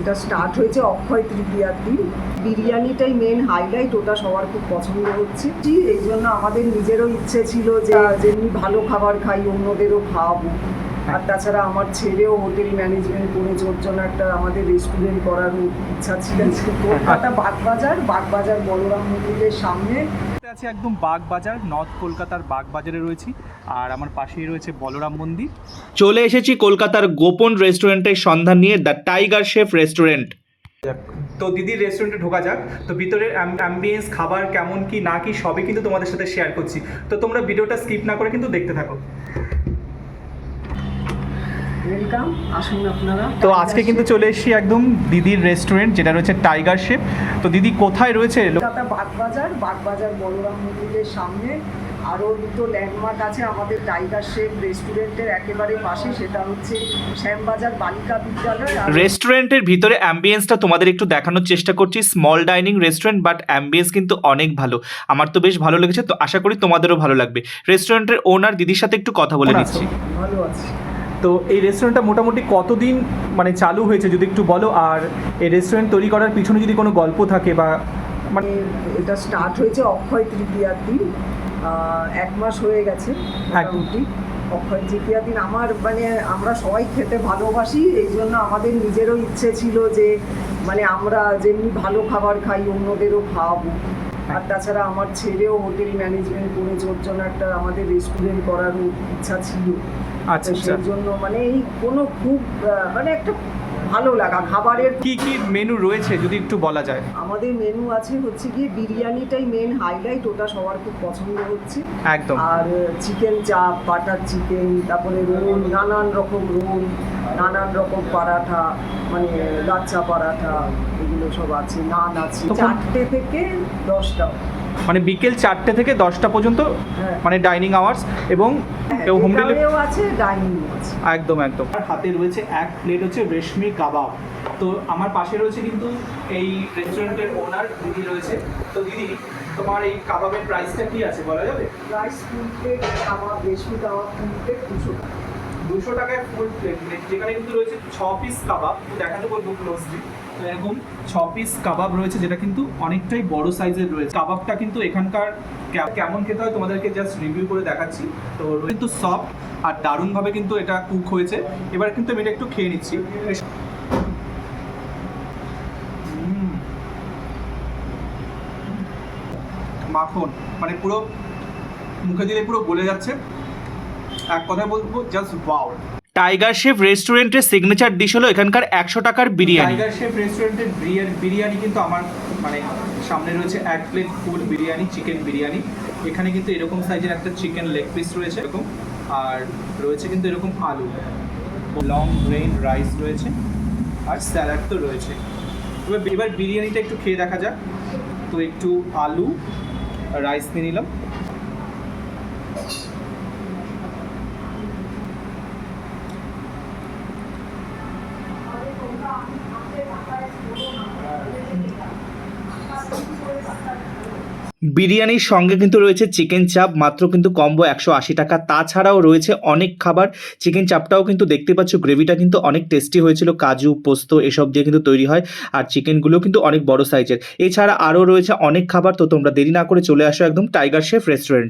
এটা স্টার্ট হয়েছে অক্ষয় তৃতীয়ার দিন। বিরিয়ানিটাই মেন হাইলাইট, ওটা সবার খুব পছন্দ হচ্ছে। এই জন্য আমাদের নিজেরও ইচ্ছে ছিল যে যেমনি ভালো খাবার খাই অন্যদেরও খাওয়াবো। আর তাছাড়া আমার ছেলেও হোটেল ম্যানেজমেন্ট করেছে, ওর জন্য একটা আমাদের রেস্টুরেন্ট করার ইচ্ছা ছিল। কলকাতা বাগবাজার বলরাম মন্দিরের সামনে আছে, একদম বাগবাজার, নর্থ কলকাতার বাগবাজারে রয়েছি। আর আমার পাশেই রয়েছে বলরাম মন্দির। চলে এসেছি কলকাতার গোপন রেস্টুরেন্টের সন্ধান নিয়ে, দ্য টাইগার শেফ রেস্টুরেন্ট। তো দিদির রেস্টুরেন্টে ঢোকা যাক। তো ভিতরের অ্যাম্বিয়েন্স, খাবার কেমন কি না কি সবই কিন্তু তোমাদের সাথে শেয়ার করছি। তো তোমরা ভিডিওটা স্কিপ না করে কিন্তু দেখতে থাকো। ওয়েলকাম, আসুন আপনারা। তো আজকে কিন্তু চলে এসেছি একদম দিদির রেস্টুরেন্ট, যেটা রয়েছে টাইগার শেফ। তো দিদি কোথায় রয়েছে? কলকাতা বাগবাজার বলরাম মন্দিরের সামনে। আরও দুটো ল্যান্ডমার্ক আছে আমাদের টাইগার শেফ রেস্টুরেন্টের একেবারে পাশে, সেটা হচ্ছে শ্যামবাজার বালিকা বিদ্যালয়। রেস্টুরেন্টের ভিতরে অ্যাম্বিয়েন্সটা তোমাদের একটু দেখানোর চেষ্টা করছি। Small dining restaurant, but ambience কিন্তু অনেক ভালো। আমার তো বেশ ভালো লেগেছে, তো আশা করি তোমাদেরও ভালো লাগবে। রেস্টুরেন্টের ওনার দিদির সাথে একটু কথা বলে নিচ্ছি। ভালো আছে। তো এই রেস্টুরেন্টটা মোটামুটি কতদিন মানে চালু হয়েছে যদি একটু বলো, আর এই রেস্টুরেন্ট তৈরি করার পিছনে যদি কোনো গল্প থাকে বা মানে এটা স্টার্ট হয়েছে অক্ষয় তৃতীয়ার দিন, 1 মাস হয়ে গেছে মোটামুটি। অক্ষয় তৃতীয়ার দিন আমরা সবাই খেতে ভালোবাসি, এই জন্য আমাদের নিজেরও ইচ্ছে ছিল যে আমরা যেমনি ভালো খাবার খাই অন্যদেরও খাওয়াবো। আর তাছাড়া আমার ছেলেও হোটেল ম্যানেজমেন্ট করেছে, ওর জন্য একটা আমাদের রেস্টুরেন্ট করার ইচ্ছা ছিল। আচ্ছা, সেই জন্য এই কোনো খুব একটা ভালো লাগা। খাবারের কি কি মেনু রয়েছে যদি একটু বলা যায়? আমাদের মেনু আছে হচ্ছে গিয়ে বিরিয়ানিটাই মেন হাইলাইট, ওটা সবার খুব পছন্দ হচ্ছে একদম। আর চিকেন চাপ, বাটার চিকেন, তারপরে রোল, নানান রকম রোল, নানান রকম পরাঠা, লাচ্চা পরাঠা, এগুলো সব আছে। নান আছে 4টে থেকে 10টা, মানে বিকেল 4টে থেকে 10টা পর্যন্ত, মানে ডাইনিং আওয়ার্স। এবং হোম ডেলিভারিও আছে, ডাইনিং আছে। একদম একদম। আর হাতে রয়েছে 1 প্লেট হচ্ছে রেশমি কাবাব। তো আমার পাশে রয়েছে কিন্তু এই রেস্টুরেন্টের ওনার দিদি রয়েছে। তো দিদি, তোমার এই কাবাবের প্রাইসটা কি আছে বলা যাবে? প্রাইস ফুল প্লেট কাবাব, রেশমি কাবাব ফুল প্লেট 200 টাকা। 200 টাকায় ফুল প্লেট, যেখানে কিন্তু রয়েছে 6 পিস কাবাব। দেখাতে বলবো ক্লোজলি। তো এরকম 6 পিস কাবাব রয়েছে, যেটা কিন্তু অনেকটাই বড় সাইজের রয়েছে। কাবাবটা কিন্তু এখানকার কেমন খেতে হয় তোমাদেরকে জাস্ট রিভিউ করে দেখাচ্ছি। তো কিন্তু সফট আর দারুণভাবে কিন্তু এটা কুক হয়েছে। এবার কিন্তু আমি এটা একটু খেয়ে নিচ্ছি। মাখন পুরো মুখে দিলে পুরো গলে যাচ্ছে। এক কথায় বলবো জাস্ট ওয়াও। টাইগার শেফ রেস্টুরেন্টের সিগনেচার ডিশ হলো এখানকার 100 টাকার বিরিয়ানি। টাইগার শেফ রেস্টুরেন্টের বিরিয়ানি কিন্তু আমার সামনে রয়েছে 1 plate full biryani, chicken biryani. এখানে কিন্তু এরকম সাইজের একটা চিকেন লেগ পিস রয়েছে এরকম, আর রয়েছে কিন্তু এরকম আলু, লং গ্রেইন রাইস রয়েছে, আর স্যালাড তো রয়েছে। এবার বিরিয়ানিটা একটু খেয়ে দেখা যাক। তো একটু আলু রাইস নিয়ে নিলাম। বিরিয়ানির সঙ্গে কিন্তু রয়েছে চিকেন চাপ, মাত্র কিন্তু কম্বো 180 টাকা। তাছাড়াও রয়েছে অনেক খাবার। চিকেন চাপটাও কিন্তু দেখতে পাচ্ছ, গ্রেভিটা কিন্তু অনেক টেস্টি হয়েছিল, কাজু পোস্ত এসব দিয়ে কিন্তু তৈরি হয়। আর চিকেনগুলো কিন্তু অনেক বড় সাইজের। এছাড়া আরও রয়েছে অনেক খাবার। তো তোমরা দেরি না করে চলে আসো একদম টাইগার শেফ রেস্টুরেন্ট।